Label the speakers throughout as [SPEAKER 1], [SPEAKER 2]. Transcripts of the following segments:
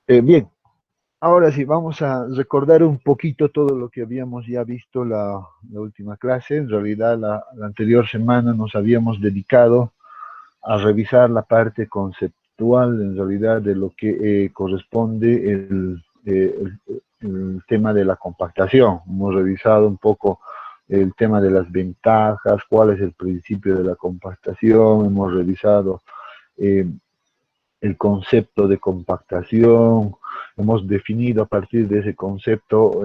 [SPEAKER 1] Bien, ahora sí, vamos a recordar un poquito todo lo que habíamos ya visto la última clase. En realidad, la anterior semana nos habíamos dedicado a revisar la parte conceptual, en realidad, de lo que corresponde el tema de la compactación. Hemos revisado un poco el tema de las ventajas, cuál es el principio de la compactación, hemos revisado eh, el concepto de compactación, hemos definido a partir de ese concepto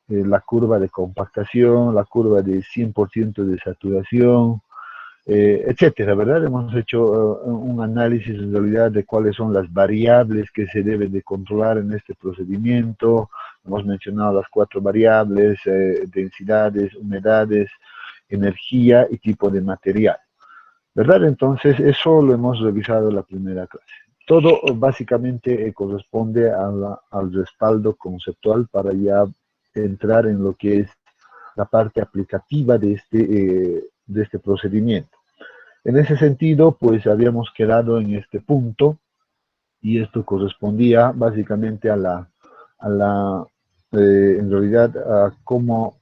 [SPEAKER 1] la curva de compactación, la curva de 100% de saturación, etcétera, ¿verdad? Hemos hecho un análisis en realidad de cuáles son las variables que se deben de controlar en este procedimiento. Hemos mencionado las 4 variables, densidades, humedades, energía y tipo de material. ¿Verdad? Entonces, eso lo hemos revisado en la primera clase. Todo básicamente corresponde al respaldo conceptual para ya entrar en lo que es la parte aplicativa de este procedimiento. En ese sentido, pues habíamos quedado en este punto y esto correspondía básicamente en realidad, a cómo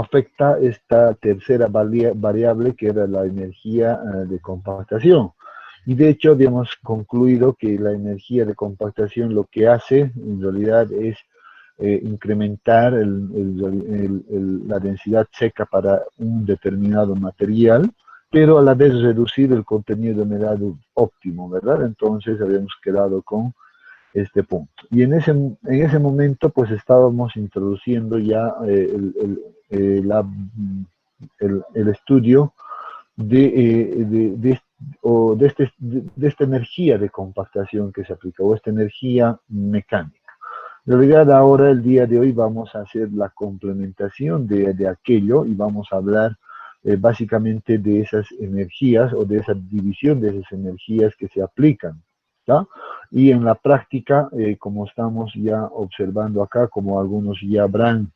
[SPEAKER 1] afecta esta tercera variable que era la energía de compactación. Y de hecho habíamos concluido que la energía de compactación lo que hace en realidad es incrementar la densidad seca para un determinado material, pero a la vez reducir el contenido de humedad óptimo, ¿verdad? Entonces habíamos quedado con este punto. Y en ese momento pues estábamos introduciendo ya el estudio de esta energía de compactación que se aplica, o esta energía mecánica. En realidad ahora, el día de hoy, vamos a hacer la complementación de aquello y vamos a hablar básicamente de esas energías o de esa división de esas energías que se aplican. ¿tá? Y en la práctica, como estamos ya observando acá, como algunos ya habrán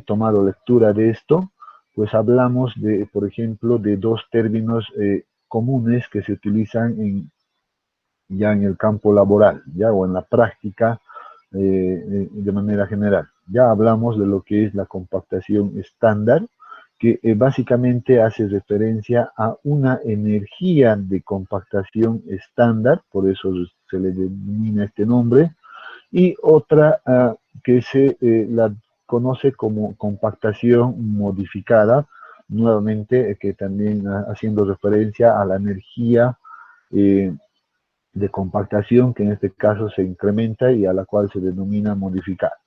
[SPEAKER 1] tomado lectura de esto, pues hablamos de, por ejemplo, de dos términos comunes que se utilizan ya en el campo laboral, ya o en la práctica de manera general. Ya hablamos de lo que es la compactación estándar, que básicamente hace referencia a una energía de compactación estándar, por eso se le denomina este nombre, y otra que se la conoce como compactación modificada, nuevamente que también haciendo referencia a la energía eh, de compactación que en este caso se incrementa y a la cual se denomina modificada.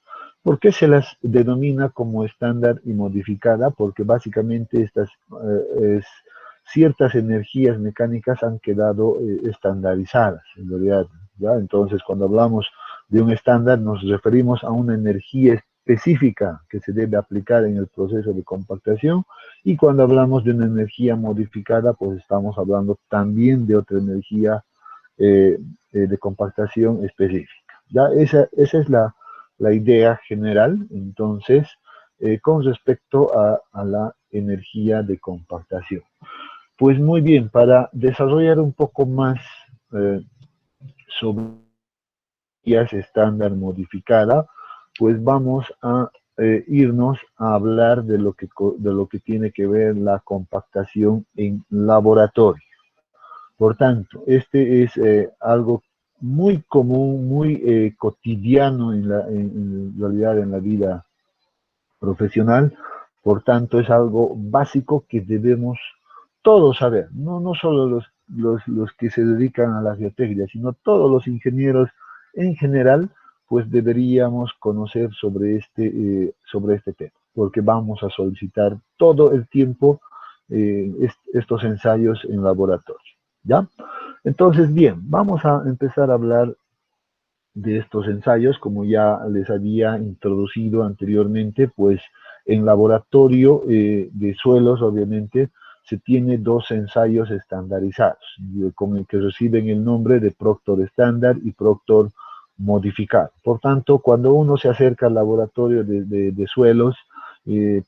[SPEAKER 1] ¿Por qué se las denomina como estándar y modificada? Porque básicamente ciertas energías mecánicas han quedado estandarizadas, en realidad. ¿ya? Entonces, cuando hablamos de un estándar, nos referimos a una energía específica que se debe aplicar en el proceso de compactación, y cuando hablamos de una energía modificada, pues estamos hablando también de otra energía de compactación específica. ¿ya? Esa es la idea general, entonces, con respecto a la energía de compactación. Pues muy bien, para desarrollar un poco más eh, sobre estándar modificada, pues vamos a irnos a hablar de lo que tiene que ver la compactación en laboratorio. Por tanto, este es algo muy común, muy cotidiano en realidad en la vida profesional. Por tanto, es algo básico que debemos todos saber, no solo los que se dedican a la geotecnia, sino todos los ingenieros en general, pues deberíamos conocer sobre este tema, porque vamos a solicitar todo el tiempo estos ensayos en laboratorio. ¿Ya? Entonces, bien, vamos a empezar a hablar de estos ensayos, como ya les había introducido anteriormente, pues en laboratorio de suelos, obviamente, se tiene dos ensayos estandarizados, con el que reciben el nombre de Proctor estándar y Proctor modificado. Por tanto, cuando uno se acerca al laboratorio de suelos,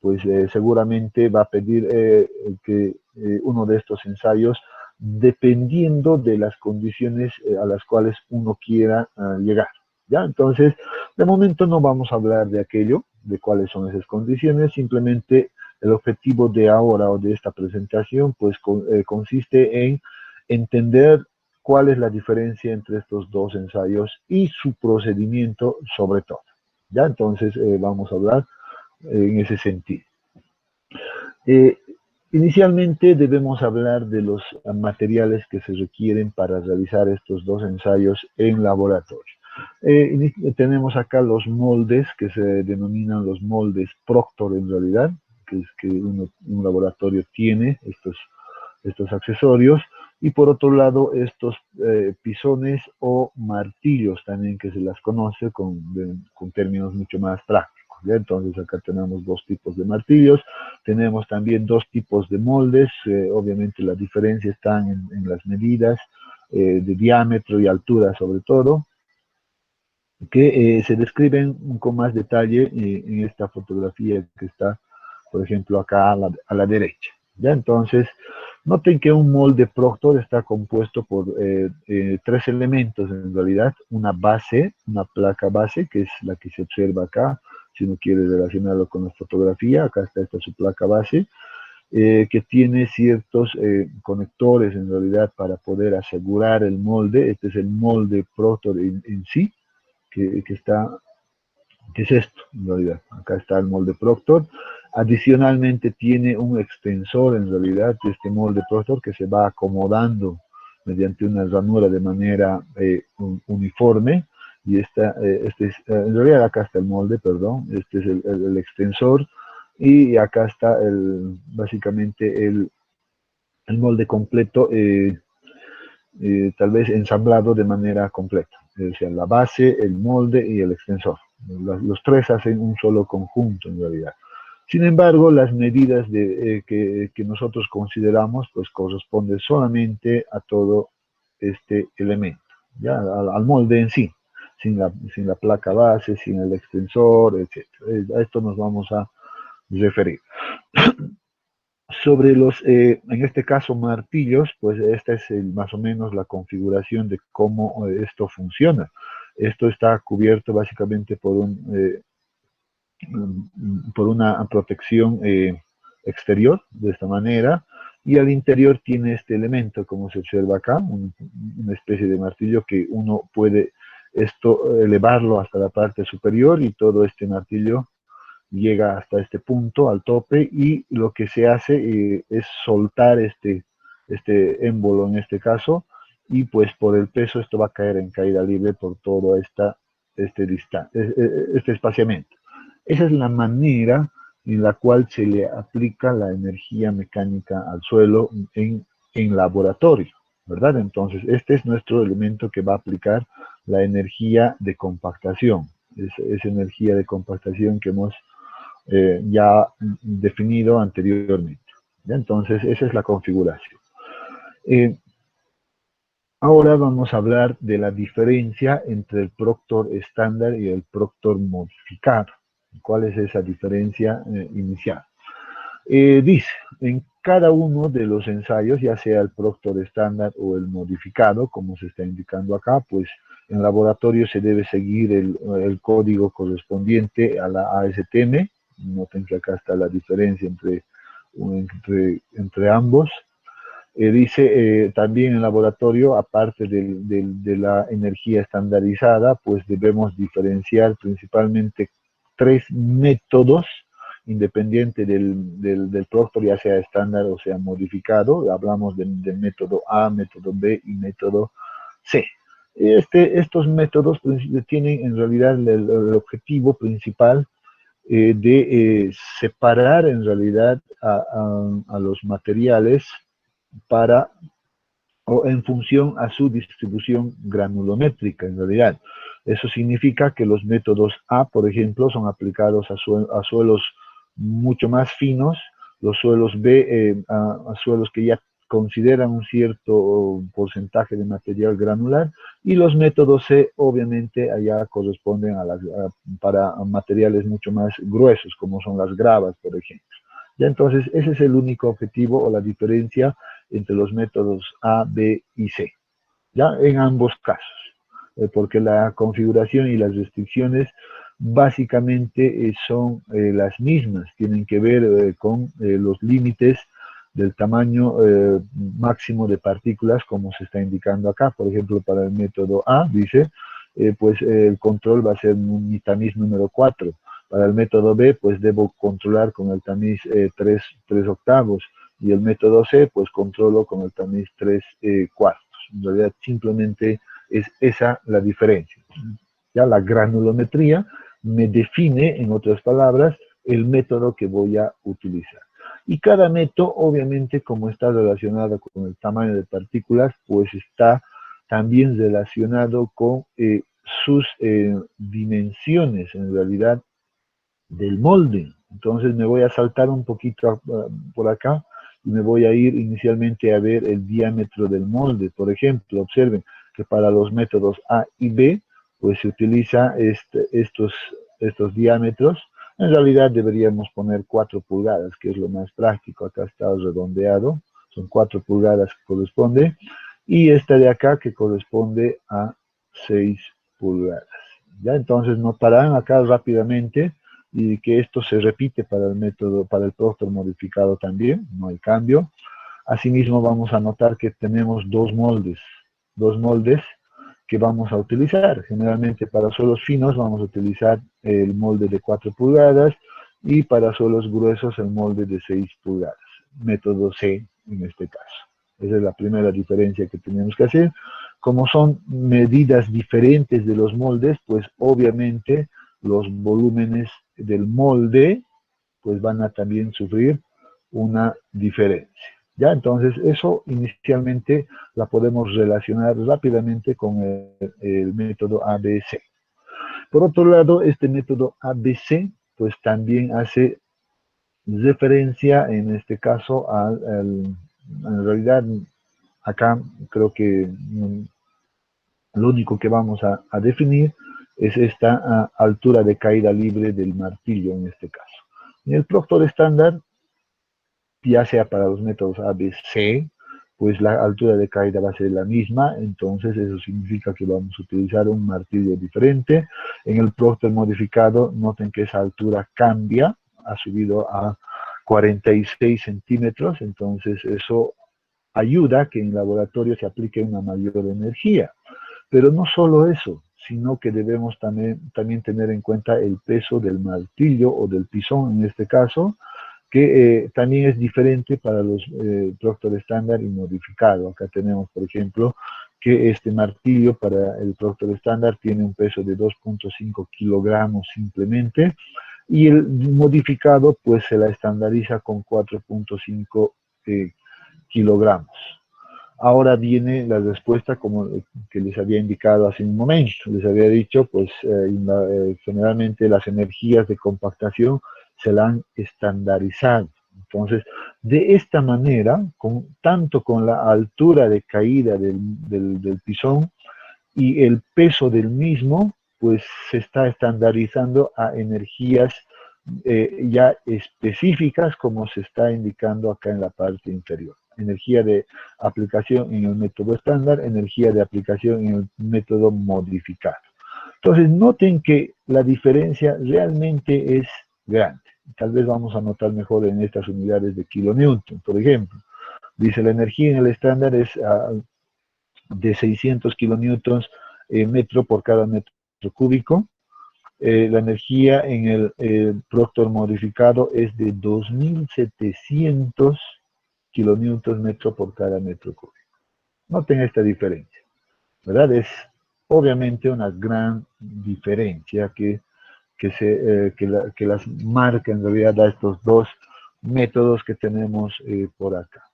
[SPEAKER 1] pues seguramente va a pedir que uno de estos ensayos dependiendo de las condiciones a las cuales uno quiera llegar. ¿Ya? Entonces, de momento no vamos a hablar de aquello, de cuáles son esas condiciones, simplemente el objetivo de ahora o de esta presentación pues consiste en entender cuál es la diferencia entre estos dos ensayos y su procedimiento sobre todo. ¿Ya? Entonces vamos a hablar en ese sentido. Inicialmente debemos hablar de los materiales que se requieren para realizar estos dos ensayos en laboratorio. Tenemos acá los moldes que se denominan los moldes Proctor en realidad, que es que un laboratorio tiene estos accesorios, y por otro lado estos pisones o martillos también que se las conoce con términos mucho más prácticos. ¿Ya? Entonces acá tenemos dos tipos de martillos, tenemos también dos tipos de moldes, obviamente la diferencia está en las medidas de diámetro y altura sobre todo, que se describen con más detalle en esta fotografía que está, por ejemplo, acá a la derecha. ¿Ya? Entonces, noten que un molde Proctor está compuesto por tres elementos en realidad, una base, una placa base, que es la que se observa acá, si uno quiere relacionarlo con la fotografía, acá está esta su placa base, que tiene ciertos conectores en realidad para poder asegurar el molde. Este es el molde Proctor en sí, que es esto en realidad. Acá está el molde Proctor. Adicionalmente tiene un extensor en realidad de este molde Proctor que se va acomodando mediante una ranura de manera uniforme. Y en realidad acá está el molde, perdón, este es el extensor, y acá está básicamente el molde completo, tal vez ensamblado de manera completa, o sea, la base, el molde y el extensor. Los tres hacen un solo conjunto en realidad. Sin embargo, las medidas que nosotros consideramos pues corresponden solamente a todo este elemento, ¿ya? Al molde en sí, sin la placa base, sin el extensor, etc. A esto nos vamos a referir. Sobre en este caso, martillos, pues esta es más o menos la configuración de cómo esto funciona. Esto está cubierto básicamente por una protección exterior, de esta manera, y al interior tiene este elemento, como se observa acá, una especie de martillo que uno puede elevarlo hasta la parte superior, y todo este martillo llega hasta este punto, al tope, y lo que se hace es soltar este émbolo en este caso, y pues por el peso esto va a caer en caída libre por todo este espaciamiento. Esa es la manera en la cual se le aplica la energía mecánica al suelo en laboratorio, ¿verdad? Entonces, este es nuestro elemento que va a aplicar la energía de compactación, esa energía de compactación que hemos ya definido anteriormente. ¿Ya? Entonces, esa es la configuración. Ahora vamos a hablar de la diferencia entre el Proctor estándar y el Proctor modificado. ¿Cuál es esa diferencia inicial? Dice, en cada uno de los ensayos, ya sea el Proctor estándar o el modificado, como se está indicando acá, pues en laboratorio se debe seguir el código correspondiente a la ASTM. Noten que acá está la diferencia entre ambos. Dice también en laboratorio, aparte de la energía estandarizada, pues debemos diferenciar principalmente tres métodos independiente del Proctor, ya sea estándar o sea modificado. Hablamos del método A, método B y método C. Estos métodos tienen en realidad el objetivo principal de separar en realidad a los materiales o en función a su distribución granulométrica en realidad. Eso significa que los métodos A, por ejemplo, son aplicados a suelos mucho más finos, los suelos B a suelos que ya consideran un cierto porcentaje de material granular, y los métodos C obviamente allá corresponden para materiales mucho más gruesos, como son las gravas, por ejemplo. Ya, entonces ese es el único objetivo o la diferencia entre los métodos A, B y C, ya en ambos casos, porque la configuración y las restricciones básicamente son las mismas, tienen que ver con los límites del tamaño máximo de partículas, como se está indicando acá. Por ejemplo, para el método A, dice, pues el control va a ser un tamiz número 4. Para el método B, pues debo controlar con el tamiz 3 octavos. Y el método C, pues controlo con el tamiz 3 cuartos. En realidad, simplemente es esa la diferencia. Ya la granulometría me define, en otras palabras, el método que voy a utilizar. Y cada método, obviamente, como está relacionado con el tamaño de partículas, pues está también relacionado con sus dimensiones, en realidad, del molde. Entonces me voy a saltar un poquito por acá y me voy a ir inicialmente a ver el diámetro del molde. Por ejemplo, observen que para los métodos A y B, pues se utiliza estos diámetros. En realidad deberíamos poner 4 pulgadas, que es lo más práctico. Acá está redondeado, son 4 pulgadas que corresponde. Y esta de acá que corresponde a 6 pulgadas. ¿Ya? Entonces notarán acá rápidamente y que esto se repite para el método, para el Proctor modificado también, no hay cambio. Asimismo vamos a notar que tenemos dos moldes que vamos a utilizar. Generalmente para suelos finos vamos a utilizar el molde de 4 pulgadas y para suelos gruesos el molde de 6 pulgadas, método C en este caso. Esa es la primera diferencia que tenemos que hacer. Como son medidas diferentes de los moldes, pues obviamente los volúmenes del molde pues van a también sufrir una diferencia. ¿Ya? Entonces, eso inicialmente la podemos relacionar rápidamente con el método ABC. Por otro lado, este método ABC pues también hace referencia en este caso en realidad acá creo que lo único que vamos a definir es esta altura de caída libre del martillo en este caso. En el Proctor estándar, ya sea para los métodos A, B, C, pues la altura de caída va a ser la misma, entonces eso significa que vamos a utilizar un martillo diferente. En el Proctor modificado, noten que esa altura cambia, ha subido a 46 centímetros, entonces eso ayuda a que en laboratorio se aplique una mayor energía. Pero no solo eso, sino que debemos también tener en cuenta el peso del martillo o del pisón en este caso, que también es diferente para los Proctor estándar y modificado. Acá tenemos, por ejemplo, que este martillo para el Proctor estándar tiene un peso de 2.5 kilogramos simplemente, y el modificado pues se la estandariza con 4.5 kilogramos. Ahora viene la respuesta como que les había indicado hace un momento. Les había dicho, pues generalmente las energías de compactación se la han estandarizado. Entonces, de esta manera, tanto con la altura de caída del pisón y el peso del mismo, pues se está estandarizando a energías ya específicas como se está indicando acá en la parte inferior. Energía de aplicación en el método estándar, energía de aplicación en el método modificado. Entonces, noten que la diferencia realmente es grande. Tal vez vamos a notar mejor en estas unidades de kilonewton, por ejemplo. Dice, la energía en el estándar es de 600 kilonewtons metro por cada metro cúbico. La energía en el Proctor modificado es de 2.700 kilonewtons metro por cada metro cúbico. Noten esta diferencia, ¿verdad? Es obviamente una gran diferencia que las marca en realidad a estos dos métodos que tenemos por acá.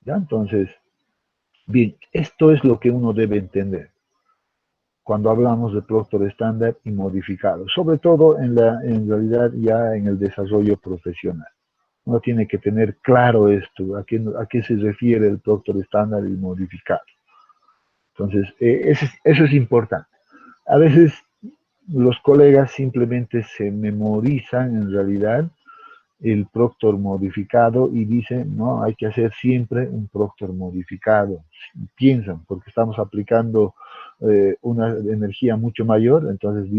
[SPEAKER 1] ¿Ya? Entonces, bien, esto es lo que uno debe entender cuando hablamos de Proctor estándar y modificado, sobre todo en realidad ya en el desarrollo profesional. Uno tiene que tener claro esto, a qué se refiere el Proctor estándar y modificado. Entonces, eso es importante. A veces los colegas simplemente se memorizan en realidad el Proctor modificado y dicen, no, hay que hacer siempre un Proctor modificado. Piensan, porque estamos aplicando una energía mucho mayor, entonces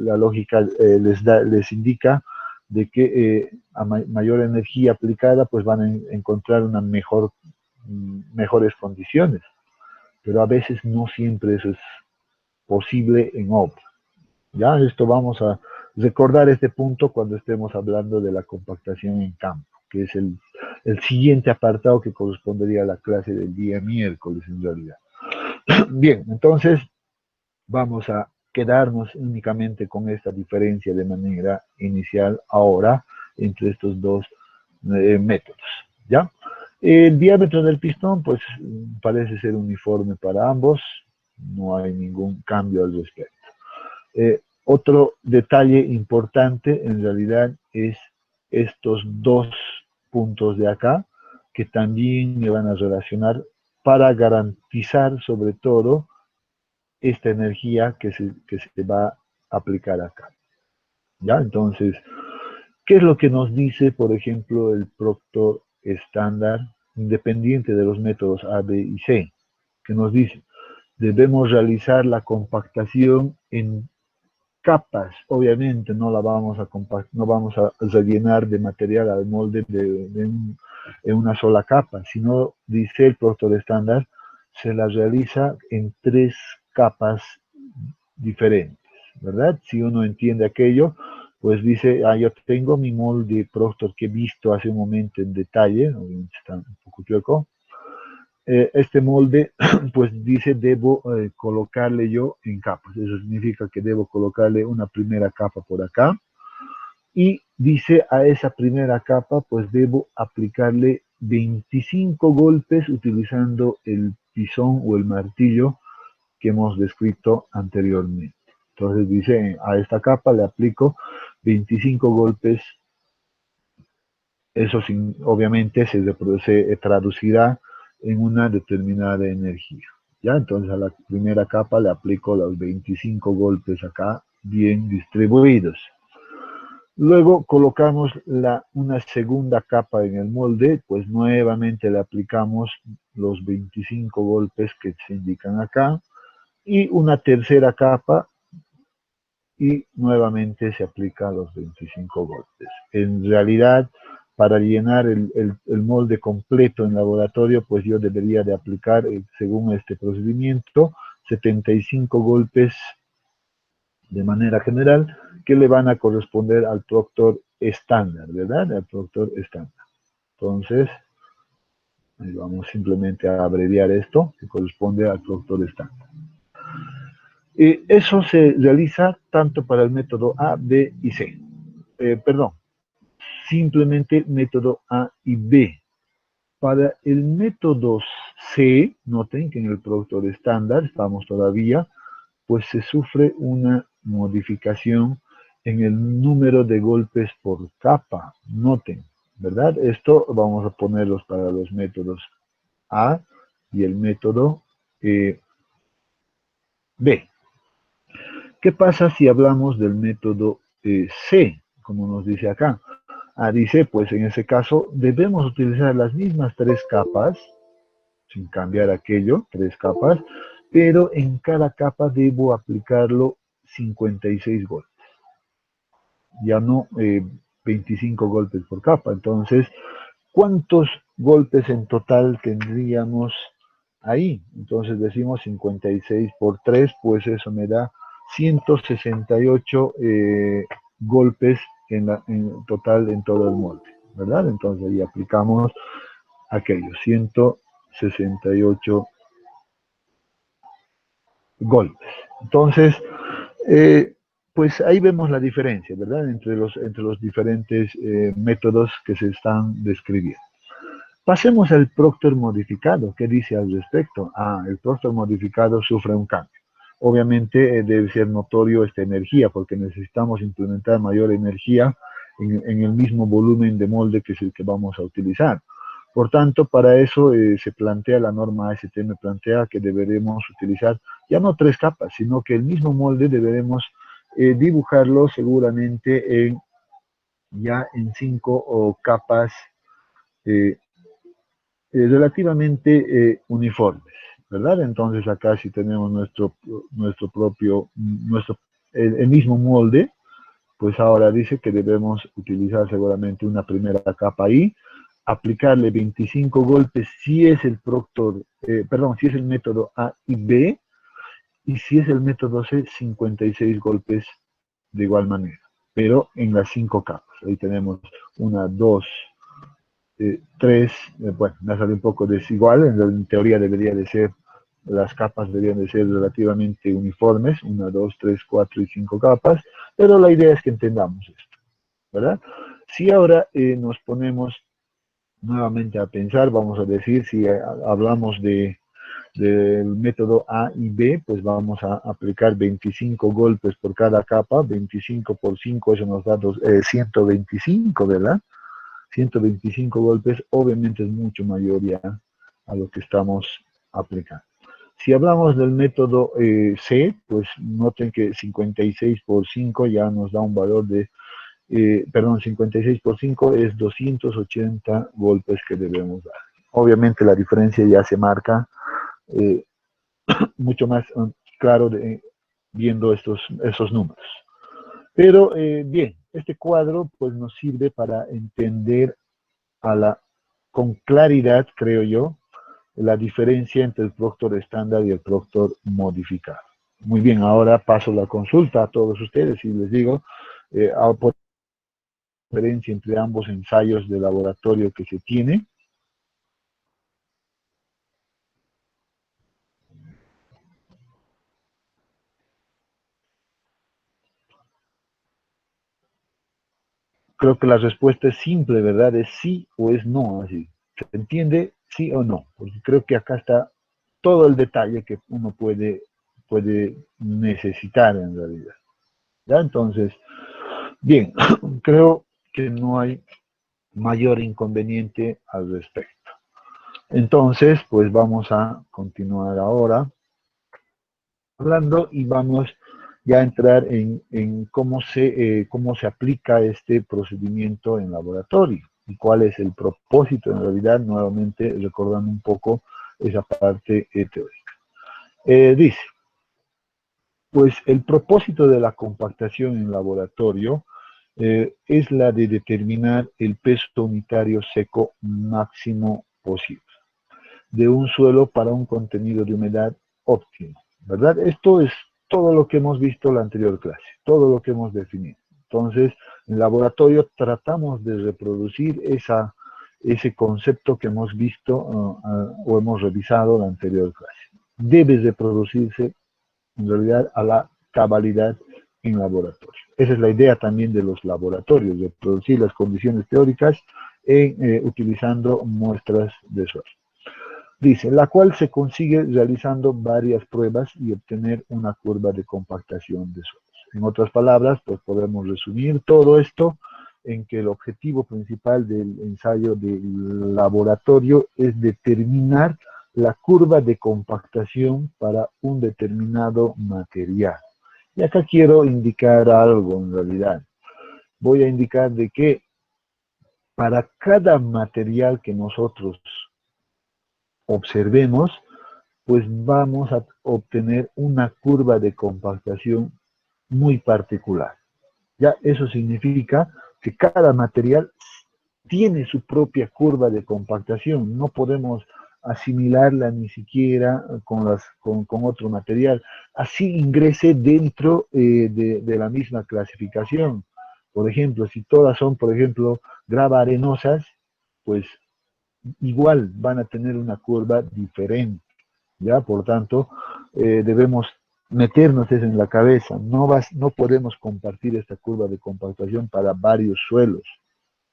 [SPEAKER 1] la lógica les indica de que a mayor energía aplicada, pues van a encontrar una mejores condiciones. Pero a veces no siempre eso es posible en obra. Ya, esto vamos a recordar este punto cuando estemos hablando de la compactación en campo, que es el siguiente apartado que correspondería a la clase del día miércoles en realidad. Bien, entonces vamos a quedarnos únicamente con esta diferencia de manera inicial ahora entre estos dos métodos, ¿ya? El diámetro del pistón, pues parece ser uniforme para ambos, no hay ningún cambio al respecto. Otro detalle importante en realidad es estos dos puntos de acá, que también me van a relacionar para garantizar sobre todo esta energía que se va a aplicar acá. ¿Ya? Entonces, ¿qué es lo que nos dice, por ejemplo, el Proctor estándar, independiente de los métodos A, B y C? Que nos dice, debemos realizar la compactación en capas. Obviamente no la vamos a no vamos a rellenar de material al molde en una sola capa, sino, dice el Proctor estándar, se la realiza en 3 capas diferentes, ¿verdad? Si uno entiende aquello, pues dice, yo tengo mi molde Proctor que he visto hace un momento en detalle, obviamente está un poco chueco. Este molde, pues dice, debo colocarle yo en capas. Eso significa que debo colocarle una primera capa por acá. Y dice, a esa primera capa, pues debo aplicarle 25 golpes utilizando el pisón o el martillo que hemos descrito anteriormente. Entonces dice, a esta capa le aplico 25 golpes. Eso obviamente se traducirá en una determinada energía. ¿Ya? Entonces a la primera capa le aplico los 25 golpes acá bien distribuidos. Luego colocamos una segunda capa en el molde, pues nuevamente le aplicamos los 25 golpes que se indican acá y una tercera capa y nuevamente se aplica los 25 golpes. En realidad, para llenar el molde completo en laboratorio, pues yo debería de aplicar, según este procedimiento, 75 golpes de manera general, que le van a corresponder al Proctor estándar, ¿verdad? Al Proctor estándar. Entonces, ahí vamos simplemente a abreviar esto, que corresponde al Proctor estándar. Eso se realiza tanto para el método A, B y C. Perdón, simplemente método A y B. Para el método C, noten que en el Proctor estándar estamos todavía, pues se sufre una modificación en el número de golpes por capa. Noten, ¿verdad? Esto vamos a ponerlos para los métodos A y el método B. ¿Qué pasa si hablamos del método C, como nos dice acá? Dice, pues en ese caso debemos utilizar las mismas 3 capas, sin cambiar aquello, 3 capas, pero en cada capa debo aplicarlo 56 golpes. Ya no 25 golpes por capa. Entonces, ¿cuántos golpes en total tendríamos ahí? Entonces decimos 56 por 3, pues eso me da 168 golpes en total en todo el molde, ¿verdad? Entonces ahí aplicamos aquellos 168 golpes. Entonces, pues ahí vemos la diferencia, ¿verdad? Entre los diferentes métodos que se están describiendo. Pasemos al Proctor modificado. ¿Qué dice al respecto? El Proctor modificado sufre un cambio. Obviamente debe ser notorio esta energía porque necesitamos implementar mayor energía en el mismo volumen de molde que es el que vamos a utilizar. Por tanto, para eso se plantea la norma ASTM, plantea que deberemos utilizar ya no 3 capas, sino que el mismo molde deberemos dibujarlo seguramente en ya en 5 capas eh, relativamente uniformes, ¿verdad? Entonces acá si tenemos nuestro propio, el mismo molde, pues ahora dice que debemos utilizar seguramente una primera capa ahí, aplicarle 25 golpes si es el si es el método A y B, y si es el método C, 56 golpes de igual manera, pero en las 5 capas. Ahí tenemos una, dos, tres, bueno, me sale un poco desigual, en teoría debería de ser, las capas deberían de ser relativamente uniformes, una, dos, tres, cuatro y 5 capas, pero la idea es que entendamos esto, ¿verdad? Si ahora nos ponemos nuevamente a pensar, vamos a decir, si hablamos del método A y B, pues vamos a aplicar 25 golpes por cada capa, 25 por 5, eso nos da 125, ¿verdad? 125 golpes, obviamente es mucho mayor ya a lo que estamos aplicando. Si hablamos del método C, pues noten que 56 por 5 ya nos da un valor de, 56 por 5 es 280 golpes que debemos dar. Obviamente la diferencia ya se marca eh, mucho más claro viendo esos números. Pero bien, este cuadro pues nos sirve para entender con claridad, creo yo, la diferencia entre el Proctor estándar y el Proctor modificado. Muy bien, ahora paso la consulta a todos ustedes y les digo, por diferencia entre ambos ensayos de laboratorio que se tiene. Creo que la respuesta es simple, ¿verdad? Es sí o es no, así. ¿Se entiende? Sí o no. Porque creo que acá está todo el detalle que uno puede necesitar en realidad. ¿Ya? Entonces, bien, creo que no hay mayor inconveniente al respecto. Entonces, pues vamos a continuar ahora hablando y vamos ya a entrar en cómo se aplica este procedimiento en laboratorio y cuál es el propósito en realidad, nuevamente recordando un poco esa parte teórica. Dice, pues el propósito de la compactación en laboratorio es la de determinar el peso unitario seco máximo posible de un suelo para un contenido de humedad óptimo, ¿verdad? Esto es todo lo que hemos visto en la anterior clase, todo lo que hemos definido. Entonces, en laboratorio tratamos de reproducir ese concepto que hemos visto o hemos revisado en la anterior clase. Debe reproducirse en realidad a la cabalidad en laboratorio. Esa es la idea también de los laboratorios, de producir las condiciones teóricas utilizando muestras de suelo. Dice, la cual se consigue realizando varias pruebas y obtener una curva de compactación de suelos. En otras palabras, pues podemos resumir todo esto en que el objetivo principal del ensayo del laboratorio es determinar la curva de compactación para un determinado material. Y acá quiero indicar algo en realidad. Voy a indicar de que para cada material que nosotros observemos, pues vamos a obtener una curva de compactación muy particular. Ya eso significa que cada material tiene su propia curva de compactación. No podemos asimilarla ni siquiera con otro material. Así ingrese dentro de la misma clasificación. Por ejemplo, si todas son, por ejemplo, grava arenosas, pues igual van a tener una curva diferente. ¿Ya? Por tanto, debemos meternos eso en la cabeza. No podemos compartir esta curva de compactación para varios suelos.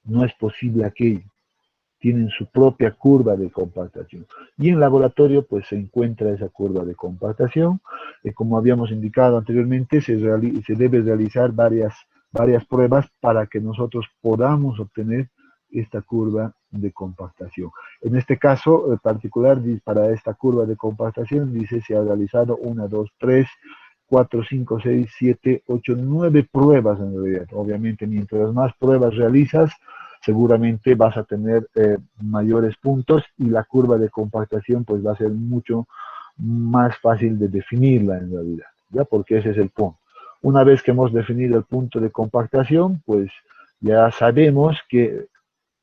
[SPEAKER 1] No es posible aquello. Tienen su propia curva de compactación. Y en laboratorio, pues se encuentra esa curva de compactación. Como habíamos indicado anteriormente, se debe realizar varias pruebas para que nosotros podamos obtener esta curva de compactación. En este caso particular, para esta curva de compactación, dice se ha realizado 1, 2, 3 4, 5, 6, 7, 8, 9 pruebas en realidad. Obviamente, mientras más pruebas realizas, seguramente vas a tener mayores puntos y la curva de compactación pues va a ser mucho más fácil de definirla en realidad, ¿ya? Porque ese es el punto. Una vez que hemos definido el punto de compactación, pues ya sabemos que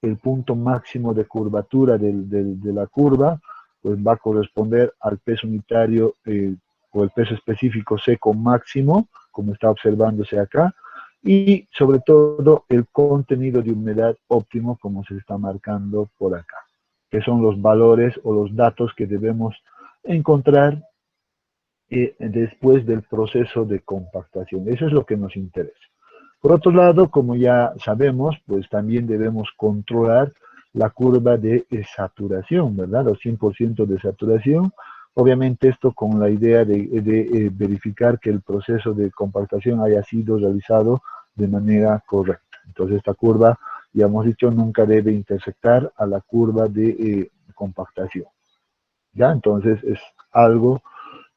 [SPEAKER 1] el punto máximo de curvatura de la curva pues va a corresponder al peso unitario o el peso específico seco máximo, como está observándose acá, y sobre todo el contenido de humedad óptimo, como se está marcando por acá, que son los valores o los datos que debemos encontrar después del proceso de compactación. Eso es lo que nos interesa. Por otro lado, como ya sabemos, pues también debemos controlar la curva de saturación, ¿verdad? Los 100% de saturación. Obviamente esto con la idea de verificar que el proceso de compactación haya sido realizado de manera correcta. Entonces esta curva, ya hemos dicho, nunca debe intersectar a la curva de compactación. ¿Ya? Entonces es algo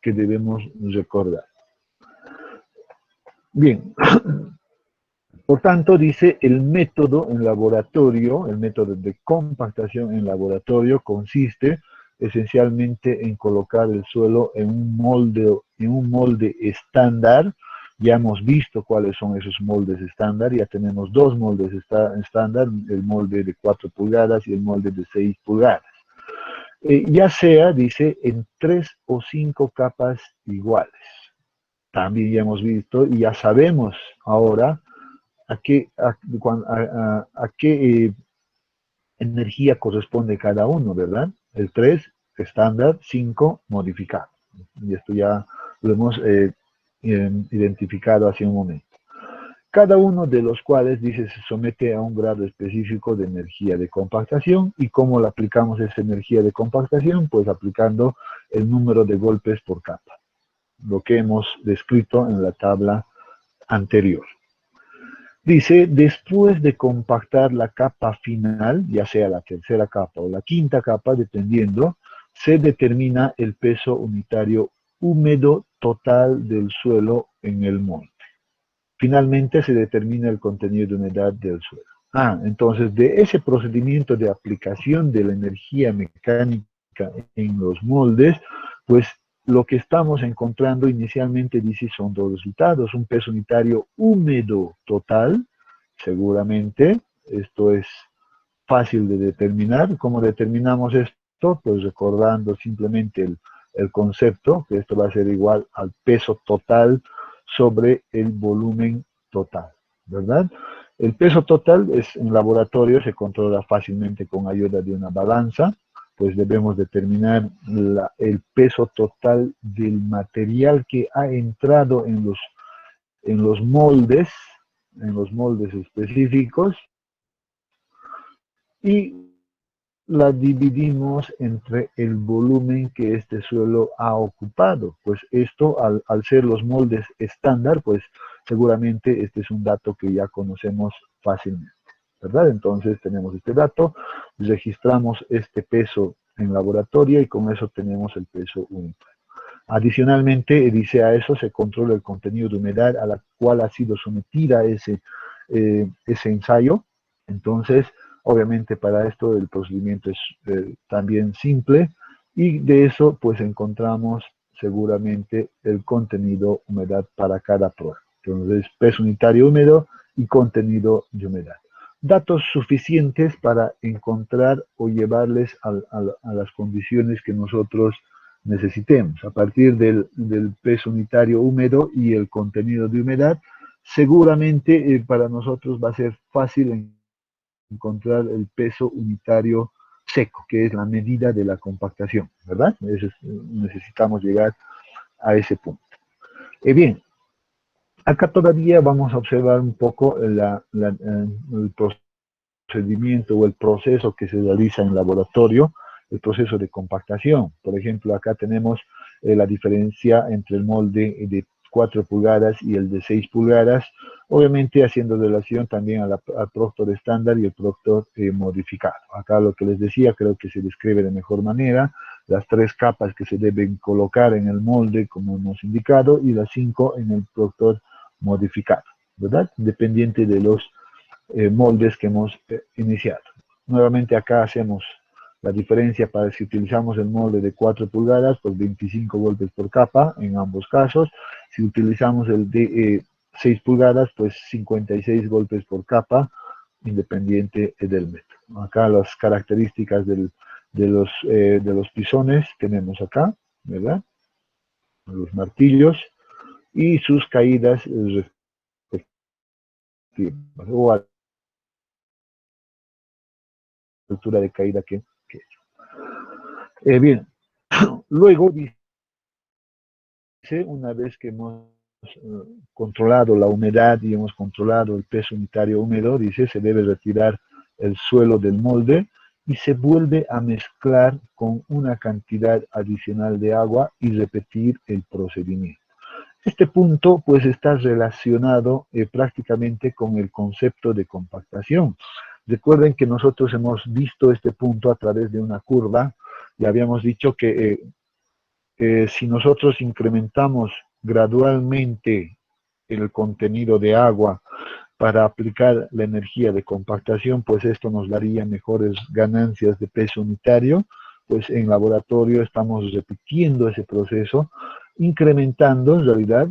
[SPEAKER 1] que debemos recordar. Bien, por tanto, dice, el método en laboratorio, el método de compactación en laboratorio consiste esencialmente en colocar el suelo en un molde estándar. Ya hemos visto cuáles son esos moldes estándar, ya tenemos dos moldes estándar, el molde de 4 pulgadas y el molde de 6 pulgadas. Ya sea, dice, en 3 o 5 capas iguales. También ya hemos visto y ya sabemos ahora a qué energía corresponde cada uno, ¿verdad? El 3 estándar, 5 modificado. Y esto ya lo hemos identificado hace un momento. Cada uno de los cuales, dice, se somete a un grado específico de energía de compactación. ¿Y cómo le aplicamos esa energía de compactación? Pues aplicando el número de golpes por capa, lo que hemos descrito en la tabla anterior. Dice, después de compactar la capa final, ya sea la tercera capa o la quinta capa, dependiendo, se determina el peso unitario húmedo total del suelo en el molde. Finalmente se determina el contenido de humedad del suelo. Entonces de ese procedimiento de aplicación de la energía mecánica en los moldes, pues lo que estamos encontrando inicialmente, dice, son dos resultados. Un peso unitario húmedo total, seguramente, esto es fácil de determinar. ¿Cómo determinamos esto? Pues recordando simplemente el concepto, que esto va a ser igual al peso total sobre el volumen total, ¿verdad? El peso total en laboratorio se controla fácilmente con ayuda de una balanza, pues debemos determinar el peso total del material que ha entrado en los moldes específicos, y la dividimos entre el volumen que este suelo ha ocupado. Pues esto, al ser los moldes estándar, pues seguramente este es un dato que ya conocemos fácilmente, ¿verdad? Entonces tenemos este dato, registramos este peso en laboratorio y con eso tenemos el peso unitario. Adicionalmente, dice, a eso se controla el contenido de humedad a la cual ha sido sometida ese ensayo. Entonces, obviamente para esto el procedimiento es también simple, y de eso pues encontramos seguramente el contenido humedad para cada prueba. Entonces, peso unitario húmedo y contenido de humedad. Datos suficientes para encontrar o llevarles a las condiciones que nosotros necesitemos. A partir del peso unitario húmedo y el contenido de humedad, seguramente para nosotros va a ser fácil encontrar el peso unitario seco, que es la medida de la compactación, ¿verdad? Necesitamos llegar a ese punto. Bien, acá todavía vamos a observar un poco el procedimiento o el proceso que se realiza en laboratorio, el proceso de compactación. Por ejemplo, acá tenemos la diferencia entre el molde de 4 pulgadas y el de 6 pulgadas, obviamente haciendo relación también al Proctor estándar y el Proctor modificado. Acá lo que les decía creo que se describe de mejor manera, las 3 capas que se deben colocar en el molde, como hemos indicado, y las 5 en el productor modificado, ¿verdad? Dependiente de los moldes que hemos iniciado. Nuevamente acá hacemos la diferencia para si utilizamos el molde de 4 pulgadas, pues 25 golpes por capa en ambos casos. Si utilizamos el de 6 pulgadas, pues 56 golpes por capa, independiente del método. Acá las características de los pisones tenemos acá, ¿verdad? Los martillos y sus caídas respectivas, o a la altura de caída que bien, luego dice, una vez que hemos controlado la humedad y hemos controlado el peso unitario húmedo, dice, se debe retirar el suelo del molde y se vuelve a mezclar con una cantidad adicional de agua y repetir el procedimiento. Este punto pues está relacionado prácticamente con el concepto de compactación. Recuerden que nosotros hemos visto este punto a través de una curva y habíamos dicho que si nosotros incrementamos gradualmente el contenido de agua para aplicar la energía de compactación, pues esto nos daría mejores ganancias de peso unitario. Pues en laboratorio estamos repitiendo ese proceso, incrementando en realidad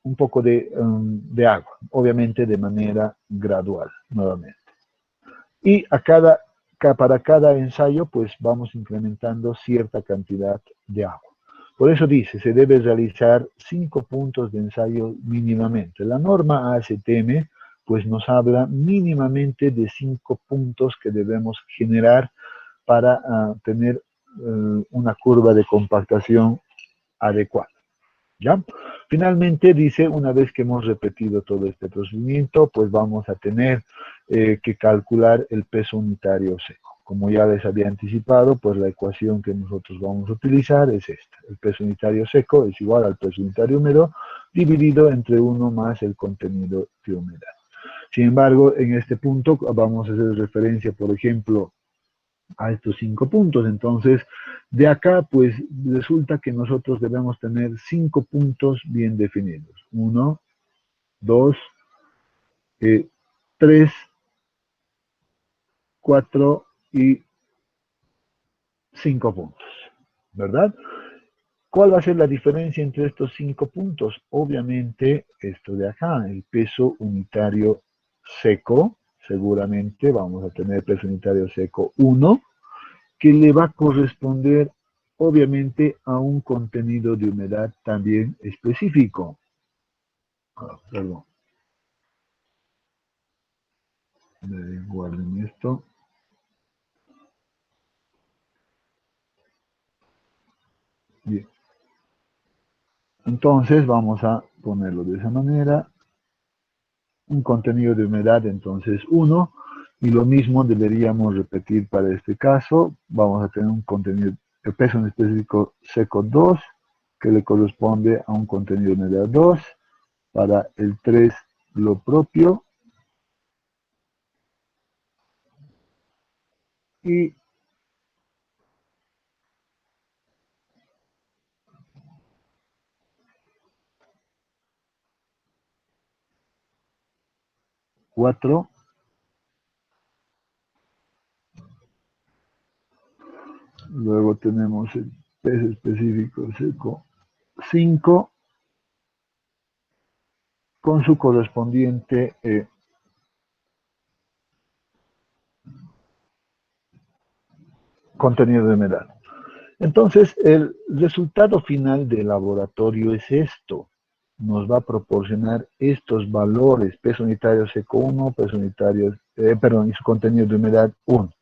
[SPEAKER 1] un poco de agua, obviamente de manera gradual, nuevamente. Y para cada ensayo, pues vamos incrementando cierta cantidad de agua. Por eso dice, se debe realizar 5 puntos de ensayo mínimamente. La norma ASTM, pues nos habla mínimamente de 5 puntos que debemos generar para tener una curva de compactación adecuada. ¿Ya? Finalmente dice, una vez que hemos repetido todo este procedimiento, pues vamos a tener que calcular el peso unitario seco. Como ya les había anticipado, pues la ecuación que nosotros vamos a utilizar es esta. El peso unitario seco es igual al peso unitario húmedo dividido entre 1 más el contenido de humedad. Sin embargo, en este punto vamos a hacer referencia, por ejemplo, a estos 5 puntos. Entonces, de acá, pues, resulta que nosotros debemos tener 5 puntos bien definidos. 1, 2, 3, 4 y 5 puntos, ¿verdad? ¿Cuál va a ser la diferencia entre estos 5 puntos? Obviamente, esto de acá, el peso unitario seco, seguramente vamos a tener peso unitario seco 1, que le va a corresponder obviamente a un contenido de humedad también específico. Perdón. Guarden esto. Bien. Entonces vamos a ponerlo de esa manera. Un contenido de humedad entonces 1. Y lo mismo deberíamos repetir para este caso. Vamos a tener un contenido, el peso en específico seco 2, que le corresponde a un contenido de humedad 2. Para el 3 lo propio. Y cuatro. Luego tenemos el peso específico seco 5 con su correspondiente contenido de humedad. Entonces, el resultado final del laboratorio es esto. Nos va a proporcionar estos valores, peso unitario seco 1, peso unitario, y su contenido de humedad 1.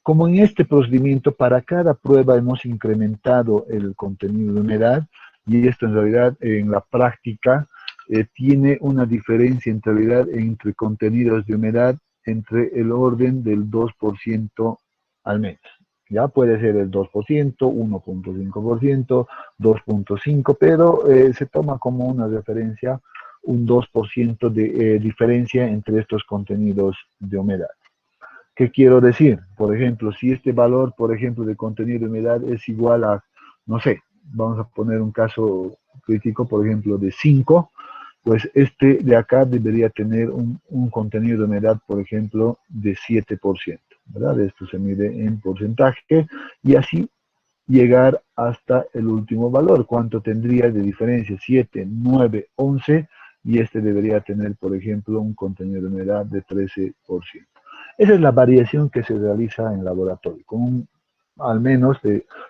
[SPEAKER 1] Como en este procedimiento, para cada prueba hemos incrementado el contenido de humedad, y esto en realidad en la práctica tiene una diferencia en realidad entre contenidos de humedad entre el orden del 2% al menos. Ya puede ser el 2%, 1.5%, 2.5%, pero se toma como una referencia un 2% de diferencia entre estos contenidos de humedad. ¿Qué quiero decir? Por ejemplo, si este valor, por ejemplo, de contenido de humedad es igual a, no sé, vamos a poner un caso crítico, por ejemplo, de 5, pues este de acá debería tener un contenido de humedad, por ejemplo, de 7%, ¿verdad? Esto se mide en porcentaje y así llegar hasta el último valor. ¿Cuánto tendría de diferencia? 7, 9, 11 y este debería tener, por ejemplo, un contenido de humedad de 13%. Esa es la variación que se realiza en laboratorio, al menos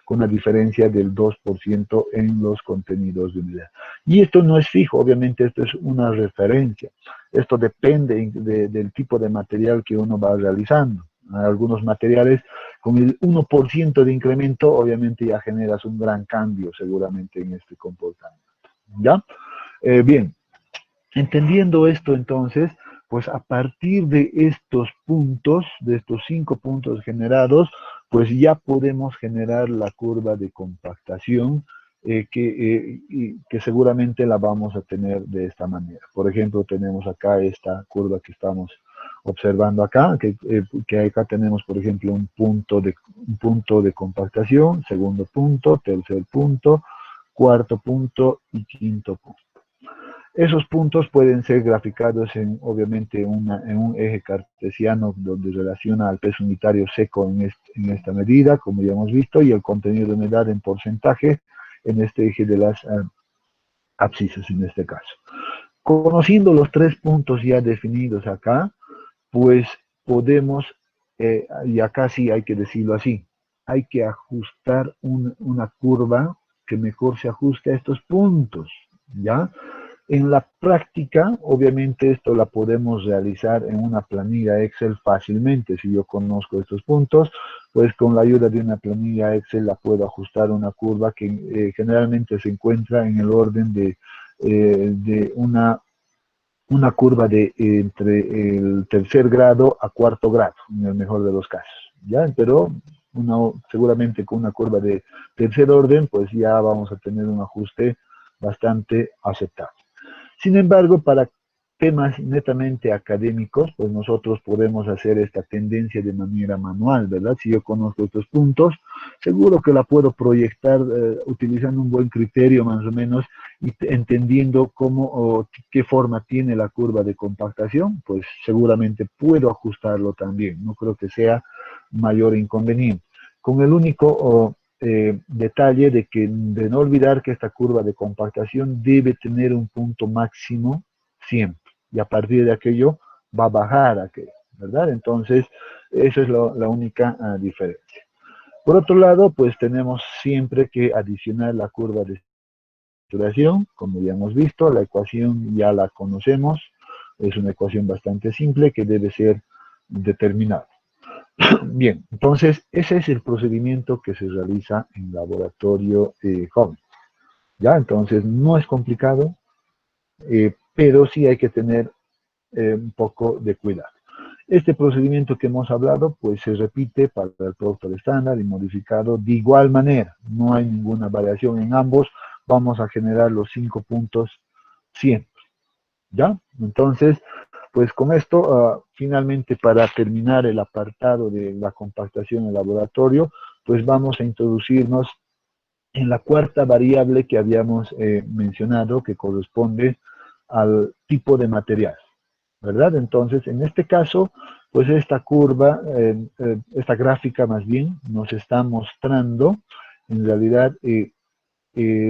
[SPEAKER 1] con una diferencia del 2% en los contenidos de humedad. Y esto no es fijo, obviamente esto es una referencia. Esto depende del tipo de material que uno va realizando. Algunos materiales con el 1% de incremento, obviamente ya generas un gran cambio seguramente en este comportamiento. ¿Ya? Bien, entendiendo esto entonces, pues a partir de estos puntos, de estos 5 puntos generados, pues ya podemos generar la curva de compactación que seguramente la vamos a tener de esta manera. Por ejemplo, tenemos acá esta curva que estamos observando acá, que acá tenemos, por ejemplo, un punto de compactación, segundo punto, tercer punto, cuarto punto y quinto punto. Esos puntos pueden ser graficados obviamente, en un eje cartesiano donde relaciona al peso unitario seco en esta medida, como ya hemos visto, y el contenido de humedad en porcentaje en este eje de las abscisas en este caso. Conociendo los 3 puntos ya definidos acá, pues podemos, y acá sí hay que decirlo así, hay que ajustar una curva que mejor se ajuste a estos puntos, ¿ya? En la práctica, obviamente esto la podemos realizar en una planilla Excel fácilmente. Si yo conozco estos puntos, pues con la ayuda de una planilla Excel la puedo ajustar una curva que generalmente se encuentra en el orden de una curva de entre el tercer grado a cuarto grado, en el mejor de los casos, ¿ya? Pero seguramente con una curva de tercer orden, pues ya vamos a tener un ajuste bastante aceptable. Sin embargo, para temas netamente académicos, pues nosotros podemos hacer esta tendencia de manera manual, ¿verdad? Si yo conozco estos puntos, seguro que la puedo proyectar utilizando un buen criterio más o menos y entendiendo cómo o qué forma tiene la curva de compactación, pues seguramente puedo ajustarlo también. No creo que sea mayor inconveniente. Con el único detalle de no olvidar que esta curva de compactación debe tener un punto máximo siempre, y a partir de aquello va a bajar aquello, ¿verdad? Entonces, esa es la única diferencia. Por otro lado, pues tenemos siempre que adicionar la curva de saturación, como ya hemos visto, la ecuación ya la conocemos, es una ecuación bastante simple que debe ser determinada. Bien, entonces ese es el procedimiento que se realiza en laboratorio joven. ¿Ya? Entonces no es complicado, pero sí hay que tener un poco de cuidado. Este procedimiento que hemos hablado, pues se repite para el producto estándar y modificado de igual manera. No hay ninguna variación en ambos. Vamos a generar los 5 puntos siempre. ¿Ya? Entonces, pues con esto, finalmente para terminar el apartado de la compactación en laboratorio, pues vamos a introducirnos en la cuarta variable que habíamos mencionado, que corresponde al tipo de material, ¿verdad? Entonces, en este caso, pues esta curva, esta gráfica más bien, nos está mostrando en realidad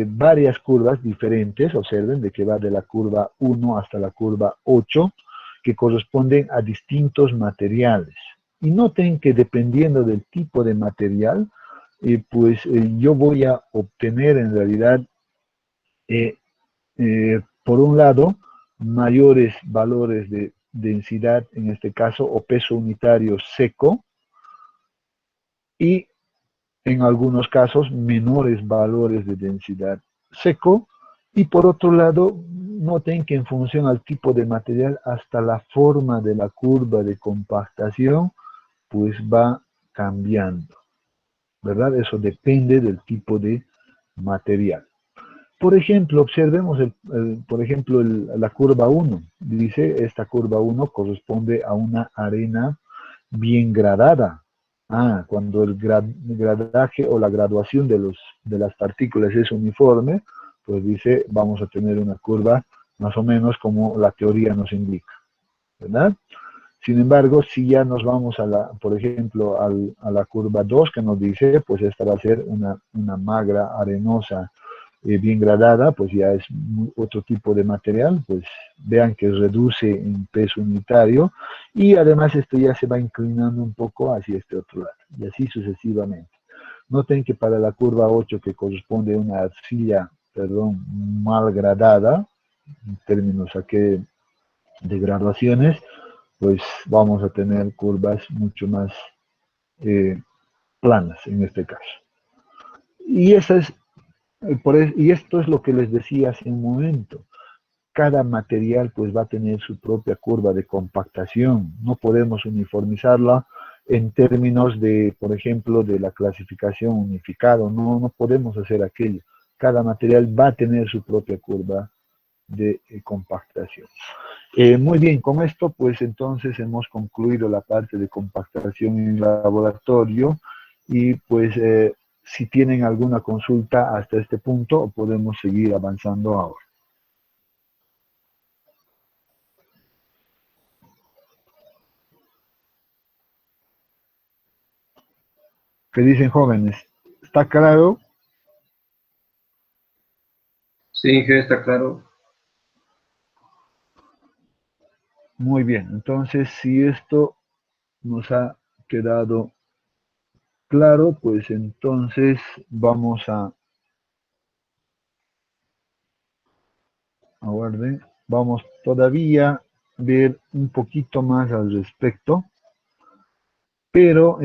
[SPEAKER 1] varias curvas diferentes, observen, de que va de la curva 1 hasta la curva 8, que corresponden a distintos materiales. Y noten que dependiendo del tipo de material, pues yo voy a obtener en realidad, por un lado, mayores valores de densidad, en este caso, o peso unitario seco, y en algunos casos menores valores de densidad seco, y por otro lado, noten que en función al tipo de material, hasta la forma de la curva de compactación, pues va cambiando, ¿verdad? Eso depende del tipo de material. Por ejemplo, observemos, por ejemplo, la curva 1. Dice, esta curva 1 corresponde a una arena bien gradada. Cuando el gradaje o la graduación de las partículas es uniforme, pues dice, vamos a tener una curva más o menos como la teoría nos indica, ¿verdad? Sin embargo, si ya nos vamos por ejemplo, a la curva 2 que nos dice, pues esta va a ser una magra, arenosa, bien gradada, pues ya es otro tipo de material, pues vean que reduce en peso unitario y además esto ya se va inclinando un poco hacia este otro lado y así sucesivamente. Noten que para la curva 8 que corresponde a una arcilla, perdón, mal gradada, en términos aquí de graduaciones, pues vamos a tener curvas mucho más eh, planas en este caso. Y esa es y esto es lo que les decía hace un momento. Cada material pues va a tener su propia curva de compactación. No podemos uniformizarla en términos de, por ejemplo, de la clasificación unificada. No podemos hacer aquello. Cada material va a tener su propia curva de compactación. Muy bien, con esto pues entonces hemos concluido la parte de compactación en laboratorio y pues si tienen alguna consulta hasta este punto podemos seguir avanzando ahora. ¿Qué dicen jóvenes? ¿Está claro?
[SPEAKER 2] Sí, Inge, está claro.
[SPEAKER 1] Muy bien, entonces si esto nos ha quedado claro, pues entonces vamos aguarden, vamos todavía a ver un poquito más al respecto, pero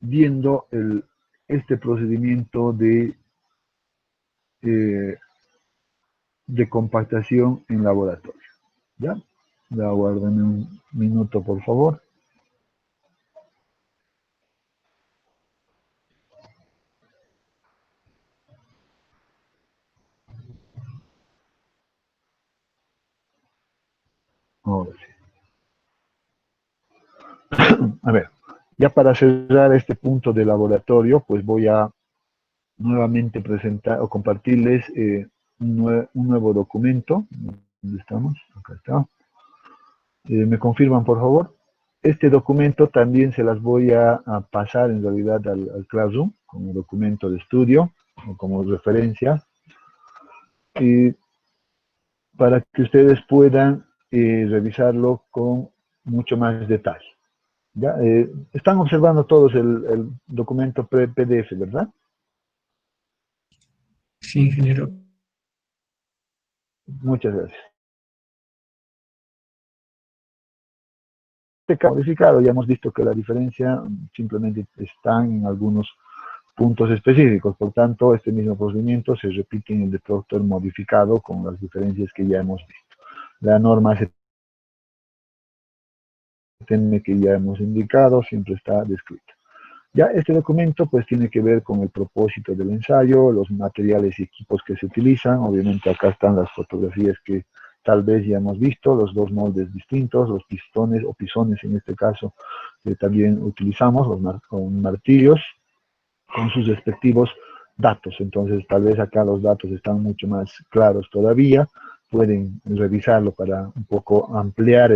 [SPEAKER 1] viendo este procedimiento eh, de compactación en laboratorio. ¿Ya? Aguárdenme un minuto, por favor. Ahora sí. A ver, ya para cerrar este punto de laboratorio, pues voy a nuevamente presentar o compartirles un nuevo documento. ¿Dónde estamos? Acá está. ¿Me confirman, por favor? Este documento también se las voy a pasar en realidad al Classroom como documento de estudio o como referencia y para que ustedes puedan revisarlo con mucho más detalle. ¿Ya? Están observando todos el documento PDF, ¿verdad?
[SPEAKER 3] Sí, ingeniero.
[SPEAKER 1] Muchas gracias. Modificado, ya hemos visto que la diferencia simplemente está en algunos puntos específicos, por tanto, este mismo procedimiento se repite en el destructor modificado con las diferencias que ya hemos visto. La norma STM que ya hemos indicado siempre está descrita. Ya este documento pues tiene que ver con el propósito del ensayo, los materiales y equipos que se utilizan, obviamente acá están las fotografías que tal vez ya hemos visto, los dos moldes distintos, los pistones o pisones en este caso que también utilizamos, con martillos, con sus respectivos datos. Entonces tal vez acá los datos están mucho más claros todavía, pueden revisarlo para un poco ampliar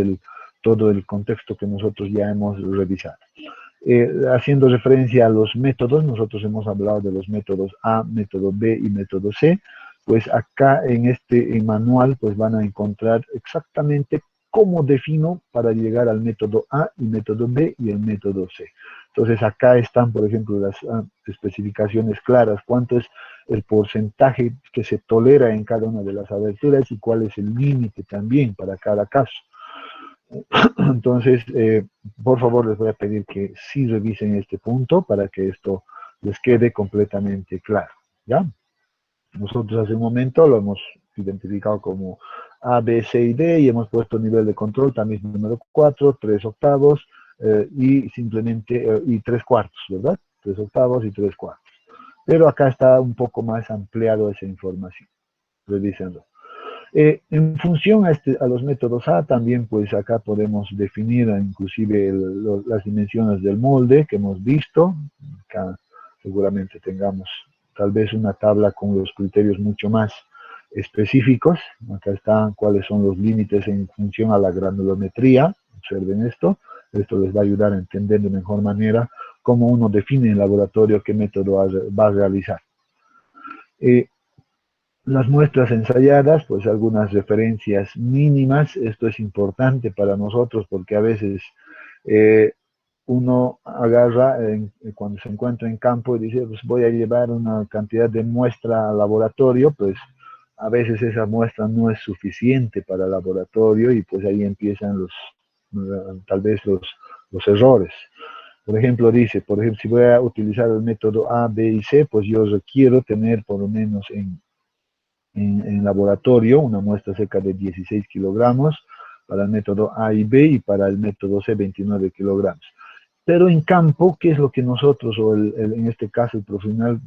[SPEAKER 1] todo el contexto que nosotros ya hemos revisado. Haciendo referencia a los métodos, nosotros hemos hablado de los métodos A, método B y método C, pues acá en este manual pues van a encontrar exactamente cómo defino para llegar al método A y método B y el método C. Entonces acá están, por ejemplo, las especificaciones claras, cuánto es el porcentaje que se tolera en cada una de las aberturas y cuál es el límite también para cada caso. Entonces, por favor, les voy a pedir que sí revisen este punto para que esto les quede completamente claro, ¿ya? Nosotros hace un momento lo hemos identificado como A, B, C y D y hemos puesto nivel de control también número 4, 3 octavos y simplemente, y 3 cuartos, ¿verdad? 3 octavos y 3 cuartos. Pero acá está un poco más ampliado esa información. Revísenlo. En función a los métodos A, también pues acá podemos definir inclusive las dimensiones del molde que hemos visto. Acá seguramente tengamos tal vez una tabla con los criterios mucho más específicos. Acá están cuáles son los límites en función a la granulometría. Observen esto. Esto les va a ayudar a entender de mejor manera cómo uno define en laboratorio qué método va a realizar. Las muestras ensayadas, pues algunas referencias mínimas. Esto es importante para nosotros porque a veces uno agarra cuando se encuentra en campo y dice, pues voy a llevar una cantidad de muestra al laboratorio, pues a veces esa muestra no es suficiente para el laboratorio y pues ahí empiezan tal vez los errores. Por ejemplo, dice, si voy a utilizar el método A, B y C, pues yo requiero tener por lo menos en laboratorio una muestra seca de 16 kilogramos para el método A y B y para el método C 29 kilogramos. Pero en campo, ¿qué es lo que nosotros, o en este caso el profesional,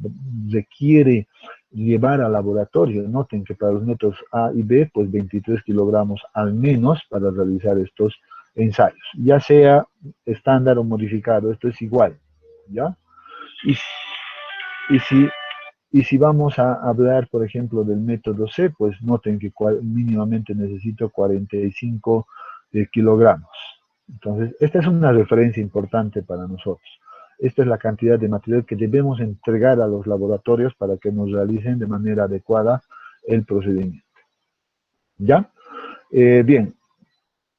[SPEAKER 1] requiere llevar al laboratorio? Noten que para los métodos A y B, pues 23 kilogramos al menos para realizar estos ensayos, ya sea estándar o modificado, esto es igual, ¿ya? Y si vamos a hablar, por ejemplo, del método C, pues noten que mínimamente necesito 45 kilogramos. Entonces, esta es una referencia importante para nosotros. Esta es la cantidad de material que debemos entregar a los laboratorios para que nos realicen de manera adecuada el procedimiento. ¿Ya? Bien,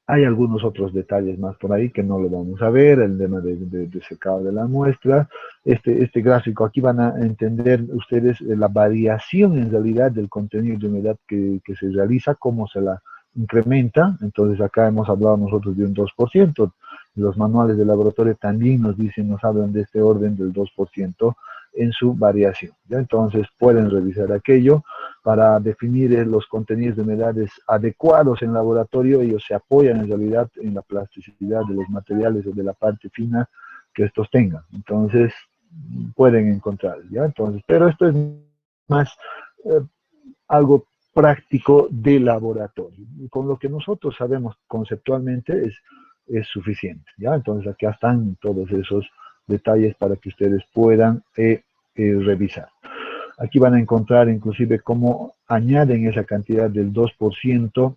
[SPEAKER 1] hay algunos otros detalles más por ahí que no lo vamos a ver, el tema de secado de la muestra. Este gráfico, aquí van a entender ustedes la variación en realidad del contenido de humedad que se realiza, cómo se la incrementa. Entonces acá hemos hablado nosotros de un 2%. Los manuales de laboratorio también nos hablan de este orden del 2% en su variación, ¿ya? Entonces pueden revisar aquello para definir los contenidos de humedades adecuados en laboratorio. Ellos se apoyan en realidad en la plasticidad de los materiales o de la parte fina que estos tengan. Entonces pueden encontrar, ¿ya? Entonces, pero esto es más algo práctico de laboratorio. Y con lo que nosotros sabemos conceptualmente es suficiente, ¿ya? Entonces acá están todos esos detalles para que ustedes puedan revisar. Aquí van a encontrar inclusive cómo añaden esa cantidad del 2%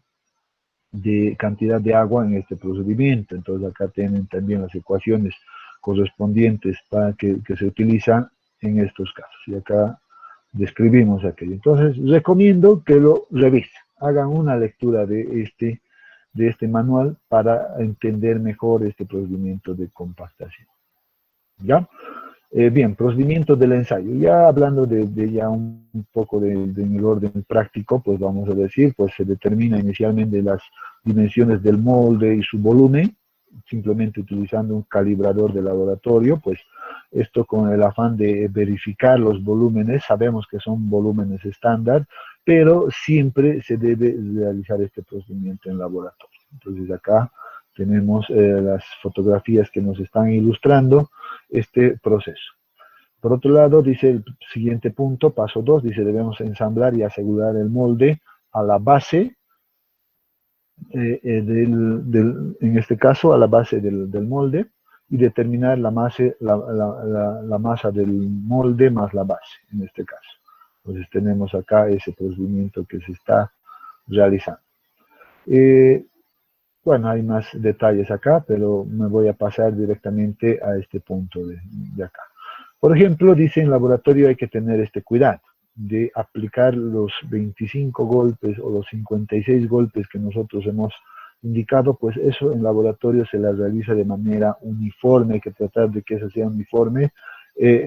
[SPEAKER 1] de cantidad de agua en este procedimiento. Entonces acá tienen también las ecuaciones correspondientes para que se utilizan en estos casos. Y acá describimos aquello. Entonces recomiendo que lo revisen, hagan una lectura de este manual para entender mejor este procedimiento de compactación. ¿Ya? Bien, procedimiento del ensayo. Ya hablando de ya un poco en el orden práctico, pues vamos a decir, pues se determina inicialmente las dimensiones del molde y su volumen, simplemente utilizando un calibrador de laboratorio. Pues esto con el afán de verificar los volúmenes. Sabemos que son volúmenes estándar, pero siempre se debe realizar este procedimiento en laboratorio. Entonces acá tenemos las fotografías que nos están ilustrando este proceso. Por otro lado, dice el siguiente punto, paso 2, dice debemos ensamblar y asegurar el molde a la base, en este caso a la base del molde, y determinar la masa del molde más la base, en este caso. Entonces tenemos acá ese procedimiento que se está realizando. Bueno, hay más detalles acá, pero me voy a pasar directamente a este punto de acá. Por ejemplo, dice en laboratorio hay que tener este cuidado de aplicar los 25 golpes o los 56 golpes que nosotros hemos indicado, pues eso en laboratorio se la realiza de manera uniforme, hay que tratar de que eso sea uniforme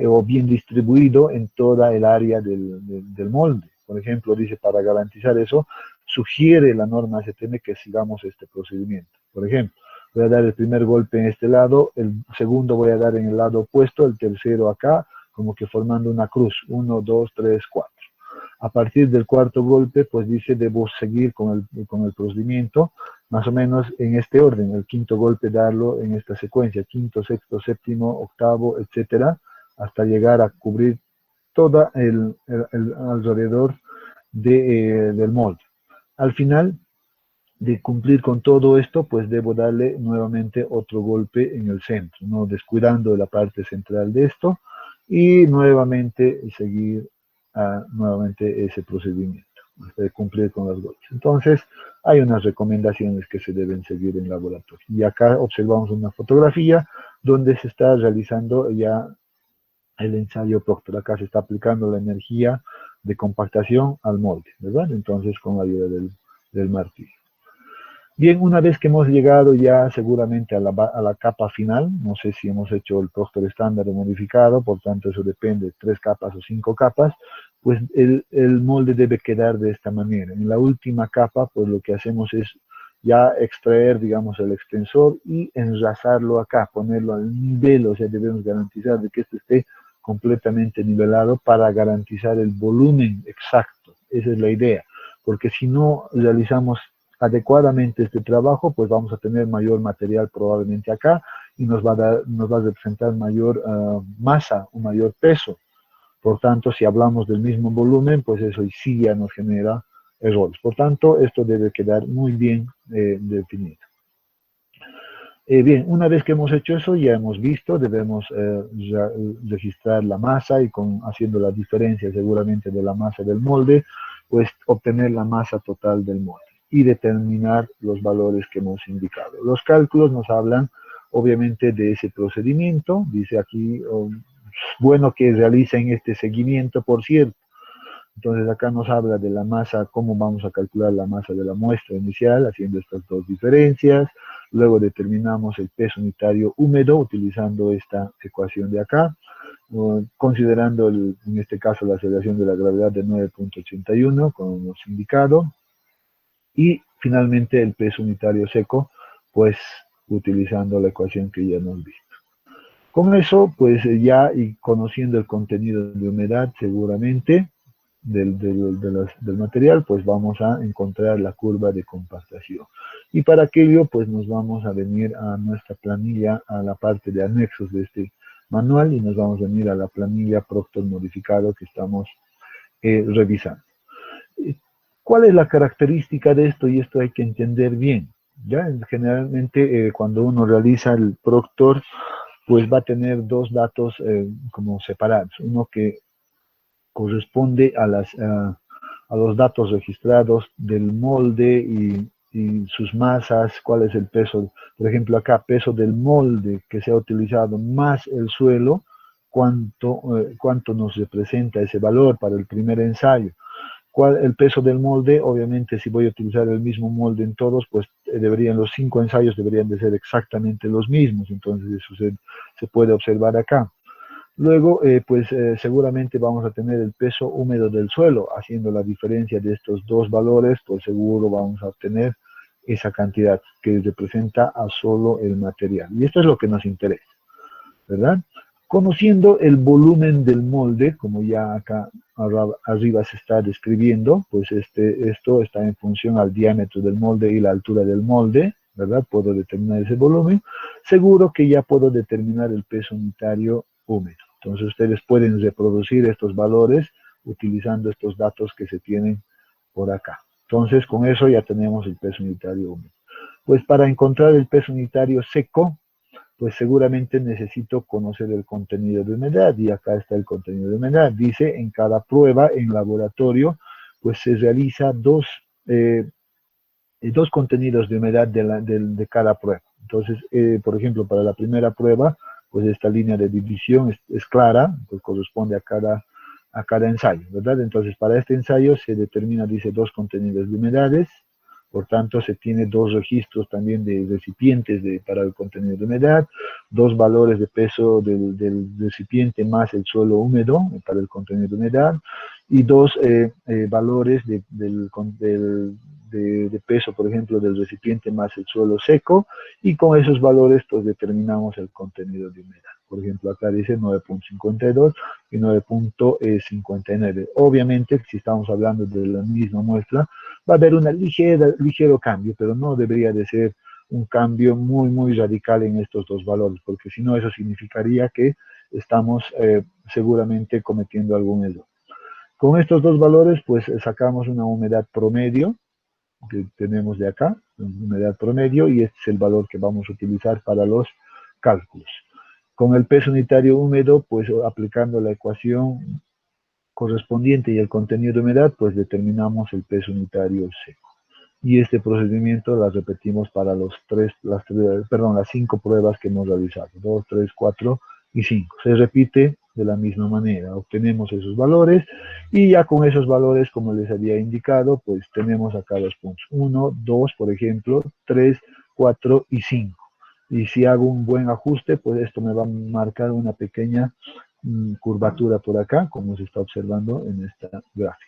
[SPEAKER 1] o bien distribuido en toda el área del molde. Por ejemplo, dice, para garantizar eso, sugiere la norma STM que sigamos este procedimiento. Por ejemplo, voy a dar el primer golpe en este lado, el segundo voy a dar en el lado opuesto, el tercero acá, como que formando una cruz, 1, 2, 3, 4. A partir del cuarto golpe, pues dice, debo seguir con el procedimiento, más o menos en este orden, el quinto golpe darlo en esta secuencia, quinto, sexto, séptimo, octavo, etcétera, hasta llegar a cubrir todo el alrededor del molde. al final de cumplir con todo esto, pues debo darle nuevamente otro golpe en el centro, no descuidando la parte central de esto, y nuevamente seguir nuevamente ese procedimiento hasta de cumplir con los golpes. Entonces, hay unas recomendaciones que se deben seguir en laboratorio. Y acá observamos una fotografía donde se está realizando ya el ensayo Proctor. Acá se está aplicando la energía de compactación al molde, ¿verdad? Entonces, con la ayuda del martillo. Bien, una vez que hemos llegado ya seguramente a la capa final, no sé si hemos hecho el Proctor estándar o modificado, por tanto eso depende, 3 capas o 5 capas, pues el molde debe quedar de esta manera. En la última capa, pues lo que hacemos es ya extraer, digamos, el extensor y enlazarlo acá, ponerlo al nivel, o sea, debemos garantizar de que este esté completamente nivelado para garantizar el volumen exacto. Esa es la idea, porque si no realizamos adecuadamente este trabajo, pues vamos a tener mayor material probablemente acá y nos va a representar mayor masa, un mayor peso. Por tanto, si hablamos del mismo volumen, pues eso sí ya nos genera errores. Por tanto, esto debe quedar muy bien definido. Bien, una vez que hemos hecho eso, ya hemos visto, debemos registrar la masa y haciendo la diferencia seguramente de la masa del molde, pues obtener la masa total del molde y determinar los valores que hemos indicado. Los cálculos nos hablan obviamente de ese procedimiento, dice aquí, bueno que realicen este seguimiento, por cierto. Entonces acá nos habla de la masa, cómo vamos a calcular la masa de la muestra inicial, haciendo estas dos diferencias. Luego determinamos el peso unitario húmedo utilizando esta ecuación de acá, considerando en este caso la aceleración de la gravedad de 9.81, como hemos indicado. Y finalmente el peso unitario seco, pues utilizando la ecuación que ya hemos visto. Con eso, pues ya y conociendo el contenido de humedad seguramente del material, pues vamos a encontrar la curva de compactación. Y para aquello, pues nos vamos a venir a nuestra planilla, a la parte de anexos de este manual y nos vamos a venir a la planilla Proctor modificado que estamos revisando. ¿Cuál es la característica de esto? Y esto hay que entender bien. ¿Ya? Generalmente cuando uno realiza el Proctor, pues va a tener dos datos como separados. Uno que corresponde a los datos registrados del molde y sus masas, cuál es el peso. Por ejemplo, acá peso del molde que se ha utilizado más el suelo, cuánto nos representa ese valor para el primer ensayo. El peso del molde, obviamente si voy a utilizar el mismo molde en todos, pues los 5 ensayos deberían de ser exactamente los mismos, entonces eso se puede observar acá. Luego, seguramente vamos a tener el peso húmedo del suelo, haciendo la diferencia de estos dos valores, pues seguro vamos a obtener esa cantidad que representa a solo el material. Y esto es lo que nos interesa, ¿verdad? Conociendo el volumen del molde, como ya acá arriba se está describiendo, pues esto está en función al diámetro del molde y la altura del molde, ¿verdad? Puedo determinar ese volumen. Seguro que ya puedo determinar el peso unitario húmedo. Entonces ustedes pueden reproducir estos valores utilizando estos datos que se tienen por acá. Entonces con eso ya tenemos el peso unitario húmedo. Pues para encontrar el peso unitario seco, pues seguramente necesito conocer el contenido de humedad, y acá está el contenido de humedad. Dice, en cada prueba en laboratorio, pues se realiza dos contenidos de humedad de cada prueba. Entonces, por ejemplo, para la primera prueba, pues esta línea de división es clara, pues corresponde a cada ensayo, ¿verdad? Entonces, para este ensayo se determina, dice, dos contenidos de humedades. Por tanto, se tiene dos registros también de recipientes para el contenido de humedad, dos valores de peso del recipiente más el suelo húmedo para el contenido de humedad, y dos valores de peso, por ejemplo, del recipiente más el suelo seco, y con esos valores pues determinamos el contenido de humedad. Por ejemplo, acá dice 9.52 y 9.59. Obviamente, si estamos hablando de la misma muestra, va a haber un ligero cambio, pero no debería de ser un cambio muy, muy radical en estos dos valores, porque si no, eso significaría que estamos seguramente cometiendo algún error. Con estos dos valores, pues sacamos una humedad promedio, que tenemos de acá, humedad promedio, y este es el valor que vamos a utilizar para los cálculos. Con el peso unitario húmedo, pues aplicando la ecuación correspondiente y el contenido de humedad, pues determinamos el peso unitario seco. Y este procedimiento la repetimos para las 5 pruebas que hemos realizado, 2, 3, 4 y 5. Se repite de la misma manera, obtenemos esos valores y ya con esos valores, como les había indicado, pues tenemos acá los puntos 1, 2, por ejemplo, 3, 4 y 5. Y si hago un buen ajuste, pues esto me va a marcar una pequeña curvatura por acá, como se está observando en esta gráfica.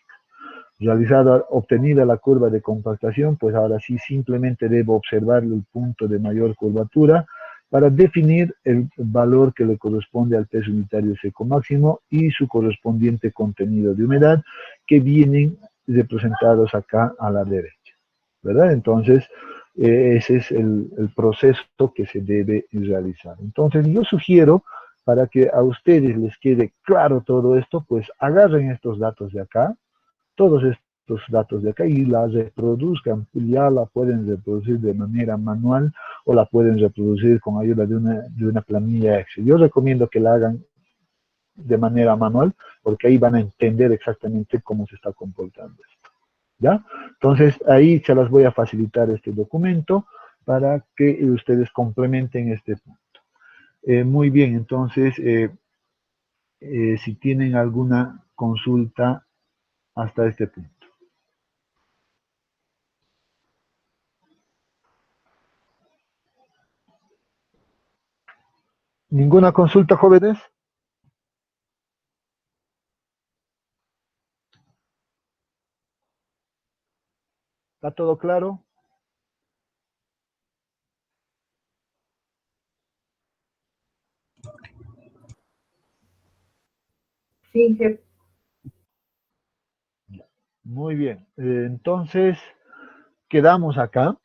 [SPEAKER 1] Obtenida la curva de compactación, pues ahora sí simplemente debo observar el punto de mayor curvatura para definir el valor que le corresponde al peso unitario seco máximo y su correspondiente contenido de humedad, que vienen representados acá a la derecha, ¿verdad? Entonces, ese es el proceso que se debe realizar. Entonces, yo sugiero, para que a ustedes les quede claro todo esto, pues agarren estos datos de acá, todos estos datos de acá y la reproduzcan. Ya la pueden reproducir de manera manual o la pueden reproducir con ayuda de una planilla Excel. Yo recomiendo que la hagan de manera manual porque ahí van a entender exactamente cómo se está comportando esto. ¿Ya? Entonces ahí se las voy a facilitar este documento para que ustedes complementen este punto. Muy bien, entonces si tienen alguna consulta hasta este punto. ¿Ninguna consulta, jóvenes? ¿Está todo claro?
[SPEAKER 3] Sí, jefe.
[SPEAKER 1] Muy bien. Entonces, quedamos acá.